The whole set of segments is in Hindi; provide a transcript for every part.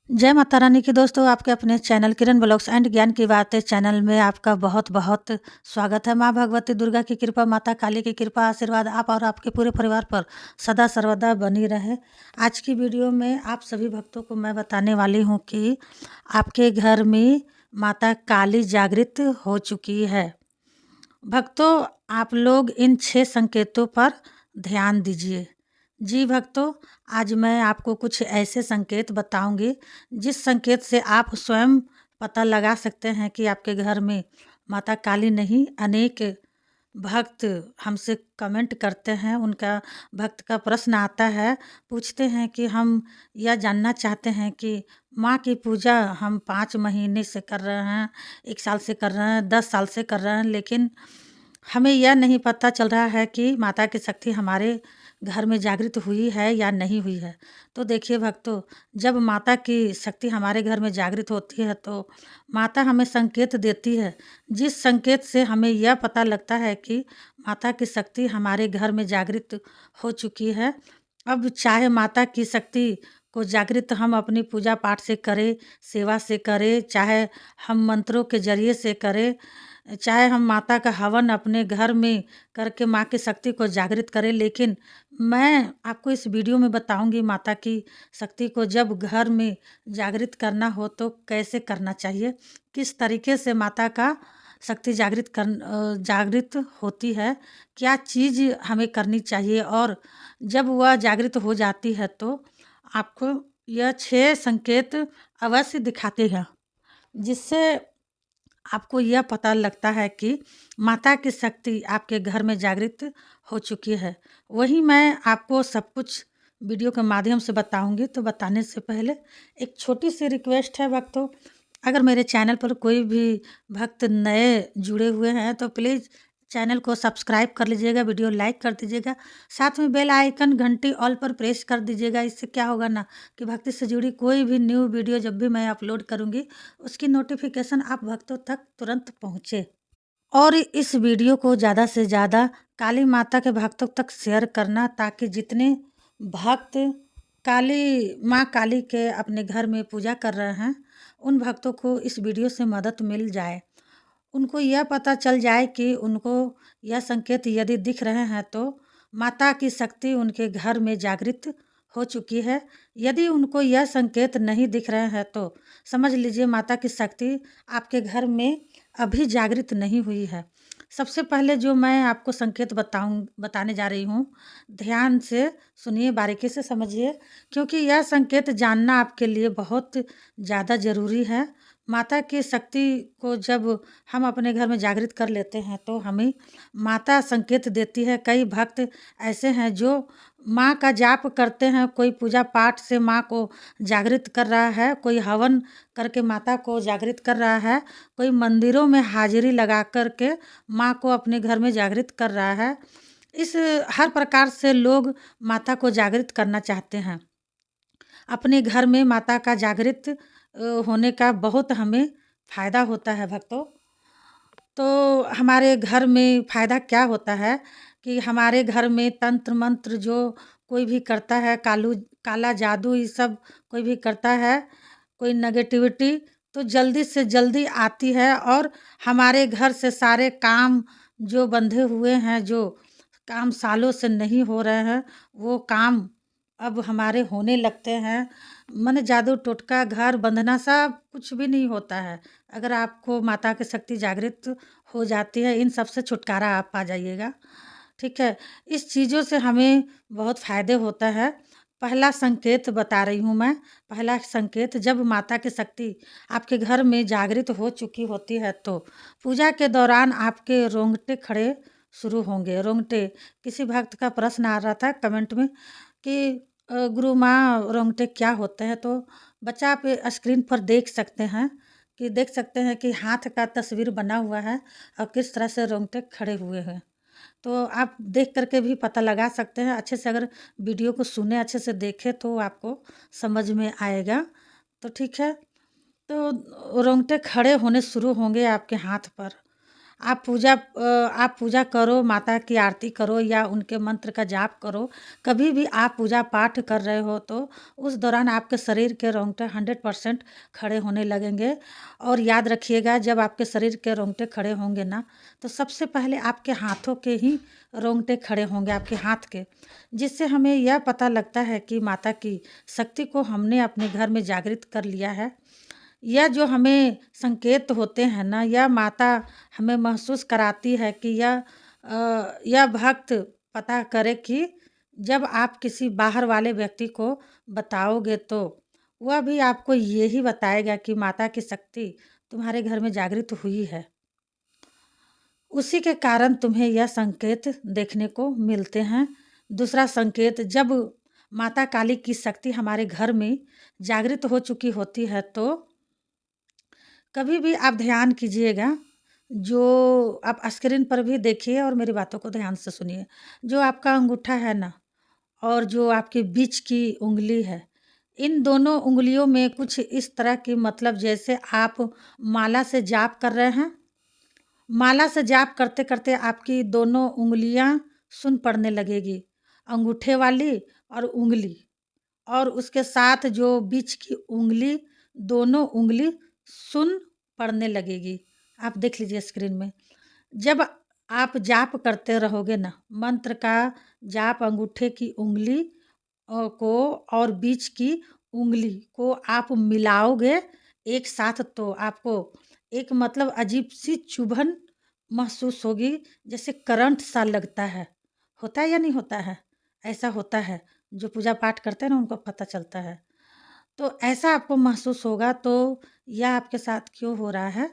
जय माता रानी की दोस्तों, आपके अपने चैनल किरण ब्लॉग्स एंड ज्ञान की बातें चैनल में आपका बहुत बहुत स्वागत है। माँ भगवती दुर्गा की कृपा, माता काली की कृपा, आशीर्वाद आप और आपके पूरे परिवार पर सदा सर्वदा बनी रहे। आज की वीडियो में आप सभी भक्तों को मैं बताने वाली हूँ कि आपके घर में माता काली जागृत हो चुकी है। भक्तों, आप लोग इन 6 संकेतों पर ध्यान दीजिए। जी भक्तों, आज मैं आपको कुछ ऐसे संकेत बताऊंगी जिस संकेत से आप स्वयं पता लगा सकते हैं कि आपके घर में माता काली नहीं। अनेक भक्त हमसे कमेंट करते हैं, उनका भक्त का प्रश्न आता है, पूछते हैं कि हम यह जानना चाहते हैं कि माँ की पूजा हम 5 महीने से कर रहे हैं, 1 साल से कर रहे हैं, 10 साल से कर रहे हैं, लेकिन हमें यह नहीं पता चल रहा है कि माता की शक्ति हमारे घर में जागृत हुई है या नहीं हुई है। तो देखिए भक्तों, जब माता की शक्ति हमारे घर में जागृत होती है तो माता हमें संकेत देती है, जिस संकेत से हमें यह पता लगता है कि माता की शक्ति हमारे घर में जागृत हो चुकी है। अब चाहे माता की शक्ति को जागृत हम अपनी पूजा पाठ से करें, सेवा से करें, चाहे हम मंत्रों के ज़रिए से करें, चाहे हम माता का हवन अपने घर में करके माँ की शक्ति को जागृत करें, लेकिन मैं आपको इस वीडियो में बताऊंगी माता की शक्ति को जब घर में जागृत करना हो तो कैसे करना चाहिए, किस तरीके से माता का शक्ति जागृत होती है, क्या चीज़ हमें करनी चाहिए, और जब वह जागृत हो जाती है तो आपको यह 6 संकेत अवश्य दिखाते हैं, जिससे आपको यह पता लगता है कि माता की शक्ति आपके घर में जागृत हो चुकी है। वही मैं आपको सब कुछ वीडियो के माध्यम से बताऊंगी। तो बताने से पहले एक छोटी सी रिक्वेस्ट है भक्तों, अगर मेरे चैनल पर कोई भी भक्त नए जुड़े हुए हैं तो प्लीज़ चैनल को सब्सक्राइब कर लीजिएगा, वीडियो लाइक कर दीजिएगा, साथ में बेल आइकन घंटी ऑल पर प्रेस कर दीजिएगा। इससे क्या होगा ना कि भक्ति से जुड़ी कोई भी न्यू वीडियो जब भी मैं अपलोड करूँगी उसकी नोटिफिकेशन आप भक्तों तक तुरंत पहुँचे। और इस वीडियो को ज़्यादा से ज़्यादा काली माता के भक्तों तक शेयर करना, ताकि जितने भक्त माँ काली के अपने घर में पूजा कर रहे हैं उन भक्तों को इस वीडियो से मदद मिल जाए। उनको यह पता चल जाए कि उनको यह संकेत यदि दिख रहे हैं तो माता की शक्ति उनके घर में जागृत हो चुकी है। यदि उनको यह संकेत नहीं दिख रहे हैं तो समझ लीजिए माता की शक्ति आपके घर में अभी जागृत नहीं हुई है। सबसे पहले जो मैं आपको संकेत बताने जा रही हूँ, ध्यान से सुनिए, बारीकी से समझिए, क्योंकि यह संकेत जानना आपके लिए बहुत ज़्यादा ज़रूरी है। माता की शक्ति को जब हम अपने घर में जागृत कर लेते हैं तो हमें माता संकेत देती है। कई भक्त ऐसे हैं जो माँ का जाप करते हैं, कोई पूजा पाठ से माँ को जागृत कर रहा है, कोई हवन करके माता को जागृत कर रहा है, कोई मंदिरों में हाजिरी लगा कर के माँ को अपने घर में जागृत कर रहा है। इस हर प्रकार से लोग माता को जागृत करना चाहते हैं। अपने घर में माता का जागृत होने का बहुत हमें फ़ायदा होता है भक्तों। तो हमारे घर में फ़ायदा क्या होता है कि हमारे घर में तंत्र मंत्र जो कोई भी करता है, काला जादू ये सब कोई भी करता है, कोई नेगेटिविटी, तो जल्दी से जल्दी आती है और हमारे घर से सारे काम जो बंधे हुए हैं, जो काम सालों से नहीं हो रहे हैं, वो काम अब हमारे होने लगते हैं। माने जादू टोटका घर बंधना सब कुछ भी नहीं होता है। अगर आपको माता की शक्ति जागृत हो जाती है, इन सब से छुटकारा आप पा जाइएगा। ठीक है? इस चीज़ों से हमें बहुत फ़ायदे होता है। पहला संकेत बता रही हूँ मैं। पहला संकेत, जब माता की शक्ति आपके घर में जागृत हो चुकी होती है तो पूजा के दौरान आपके रोंगटे खड़े शुरू होंगे। रोंगटे, किसी भक्त का प्रश्न आ रहा था कमेंट में कि गुरु माँ रोंगटे क्या होते हैं? तो बच्चा आप स्क्रीन पर देख सकते हैं कि हाथ का तस्वीर बना हुआ है और किस तरह से रोंगटे खड़े हुए हैं। तो आप देख कर के भी पता लगा सकते हैं। अच्छे से अगर वीडियो को सुने, अच्छे से देखें तो आपको समझ में आएगा। तो ठीक है, तो रोंगटे खड़े होने शुरू होंगे आपके हाथ पर। आप पूजा करो, माता की आरती करो या उनके मंत्र का जाप करो। कभी भी आप पूजा पाठ कर रहे हो तो उस दौरान आपके शरीर के रोंगटे 100% खड़े होने लगेंगे। और याद रखिएगा, जब आपके शरीर के रोंगटे खड़े होंगे ना, तो सबसे पहले आपके हाथों के ही रोंगटे खड़े होंगे, आपके हाथ के। जिससे हमें यह पता लगता है कि माता की शक्ति को हमने अपने घर में जागृत कर लिया है। यह जो हमें संकेत होते हैं ना, यह माता हमें महसूस कराती है कि यह भक्त पता करे कि जब आप किसी बाहर वाले व्यक्ति को बताओगे तो वह भी आपको यही बताएगा कि माता की शक्ति तुम्हारे घर में जागृत हुई है। उसी के कारण तुम्हें यह संकेत देखने को मिलते हैं। दूसरा संकेत, जब माता काली की शक्ति हमारे घर में जागृत हो चुकी होती है तो कभी भी आप ध्यान कीजिएगा, जो आप स्क्रीन पर भी देखिए और मेरी बातों को ध्यान से सुनिए। जो आपका अंगूठा है ना, और जो आपके बीच की उँगली है, इन दोनों उँगलियों में कुछ इस तरह की, मतलब जैसे आप माला से जाप कर रहे हैं। माला से जाप करते-करते आपकी दोनों उँगलियाँ सुन्न पड़ने लगेगी, अंगूठे वाली और उँगली, और उसके साथ जो बीच की उँगली, दोनों उँगली सुन्न पड़ने लगेगी। आप देख लीजिए स्क्रीन में। जब आप जाप करते रहोगे ना, मंत्र का जाप अंगूठे की उँगली को और बीच की उँगली को आप मिलाओगे एक साथ, तो आपको एक, मतलब अजीब सी चुभन महसूस होगी, जैसे करंट सा लगता है। होता है या नहीं होता है? ऐसा होता है। जो पूजा पाठ करते हैं ना, उनको पता चलता है। तो ऐसा आपको महसूस होगा, तो यह आपके साथ क्यों हो रहा है?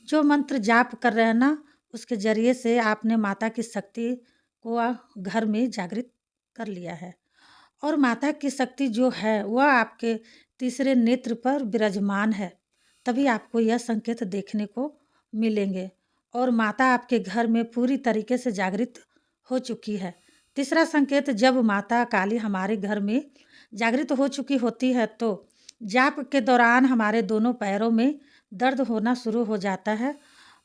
जो मंत्र जाप कर रहे हैं ना, उसके ज़रिए से आपने माता की शक्ति को घर में जागृत कर लिया है। और माता की शक्ति जो है वह आपके तीसरे नेत्र पर विराजमान है, तभी आपको यह संकेत देखने को मिलेंगे। और माता आपके घर में पूरी तरीके से जागृत हो चुकी है। तीसरा संकेत, जब माता काली हमारे घर में जागृत हो चुकी होती है तो जाप के दौरान हमारे दोनों पैरों में दर्द होना शुरू हो जाता है।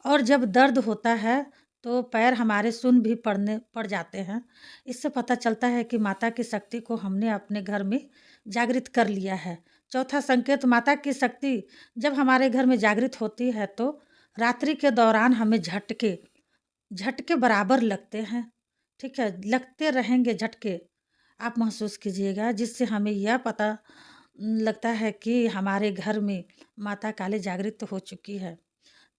और जब दर्द होता है तो पैर हमारे सुन्न भी पड़ जाते हैं। इससे पता चलता है कि माता की शक्ति को हमने अपने घर में जागृत कर लिया है। चौथा संकेत, माता की शक्ति जब हमारे घर में जागृत होती है तो रात्रि के दौरान हमें झटके झटके बराबर लगते हैं। ठीक है, लगते रहेंगे झटके, आप महसूस कीजिएगा, जिससे हमें यह पता लगता है कि हमारे घर में माता काली जागृत हो चुकी है।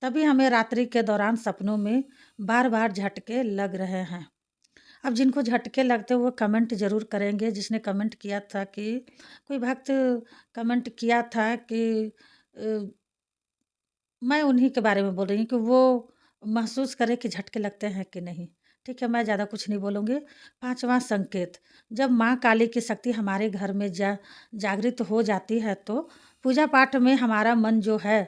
तभी हमें रात्रि के दौरान सपनों में बार-बार झटके लग रहे हैं। अब जिनको झटके लगते हैं वो कमेंट ज़रूर करेंगे। जिसने कमेंट किया था कि कोई भक्त कमेंट किया था कि अ, मैं उन्हीं के बारे में बोल रही हूँ कि वो महसूस करें कि झटके लगते हैं कि नहीं। ठीक है, मैं ज़्यादा कुछ नहीं बोलूँगी। पाँचवाँ संकेत, जब माँ काली की शक्ति हमारे घर में जागृत हो जाती है तो पूजा पाठ में हमारा मन जो है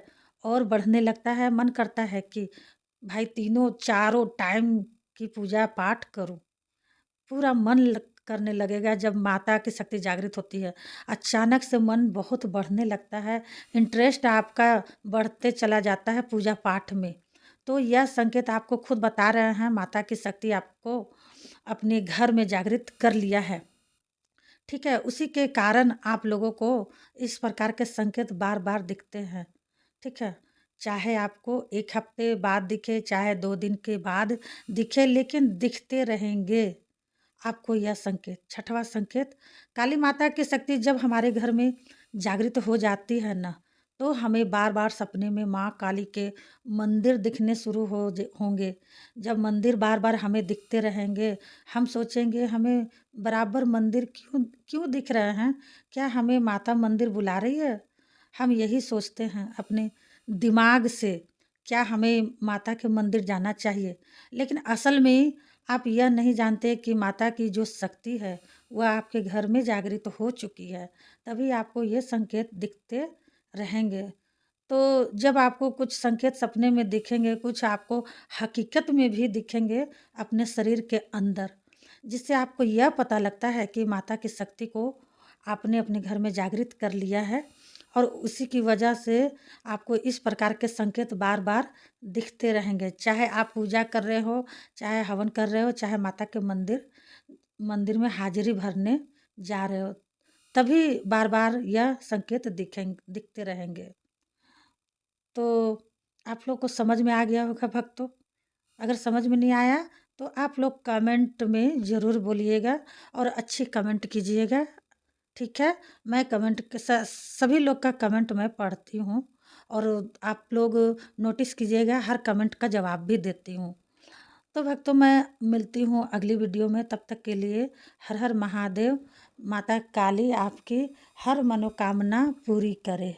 और बढ़ने लगता है। मन करता है कि भाई तीनों चारों टाइम की पूजा पाठ करूँ। पूरा मन करने लगेगा जब माता की शक्ति जागृत होती है। अचानक से मन बहुत बढ़ने लगता है, इंटरेस्ट आपका बढ़ते चला जाता है पूजा पाठ में। तो यह संकेत आपको खुद बता रहे हैं, माता की शक्ति आपको अपने घर में जागृत कर लिया है। ठीक है, उसी के कारण आप लोगों को इस प्रकार के संकेत बार बार दिखते हैं। ठीक है, चाहे आपको एक हफ्ते बाद दिखे, चाहे 2 दिन के बाद दिखे, लेकिन दिखते रहेंगे आपको यह संकेत। छठवां संकेत, काली माता की शक्ति जब हमारे घर में जागृत हो जाती है ना, तो हमें बार बार सपने में माँ काली के मंदिर दिखने शुरू होंगे। जब मंदिर बार बार हमें दिखते रहेंगे, हम सोचेंगे हमें बराबर मंदिर क्यों क्यों दिख रहे हैं, क्या हमें माता मंदिर बुला रही है? हम यही सोचते हैं अपने दिमाग से, क्या हमें माता के मंदिर जाना चाहिए? लेकिन असल में आप यह नहीं जानते कि माता की जो शक्ति है वह आपके घर में जागृत हो चुकी है, तभी आपको ये संकेत दिखते रहेंगे। तो जब आपको कुछ संकेत सपने में दिखेंगे, कुछ आपको हकीकत में भी दिखेंगे अपने शरीर के अंदर, जिससे आपको यह पता लगता है कि माता की शक्ति को आपने अपने घर में जागृत कर लिया है। और उसी की वजह से आपको इस प्रकार के संकेत बार बार दिखते रहेंगे। चाहे आप पूजा कर रहे हो, चाहे हवन कर रहे हो, चाहे माता के मंदिर मंदिर में हाजिरी भरने जा रहे हो, तभी बार बार यह संकेत दिखते रहेंगे। तो आप लोग को समझ में आ गया होगा भक्तों। अगर समझ में नहीं आया तो आप लोग कमेंट में ज़रूर बोलिएगा और अच्छी कमेंट कीजिएगा, ठीक है? मैं कमेंट के सभी लोग का कमेंट मैं पढ़ती हूँ और आप लोग नोटिस कीजिएगा, हर कमेंट का जवाब भी देती हूँ। तो भक्तों, मैं मिलती हूँ अगली वीडियो में, तब तक के लिए हर हर महादेव। माता काली आपकी हर मनोकामना पूरी करे।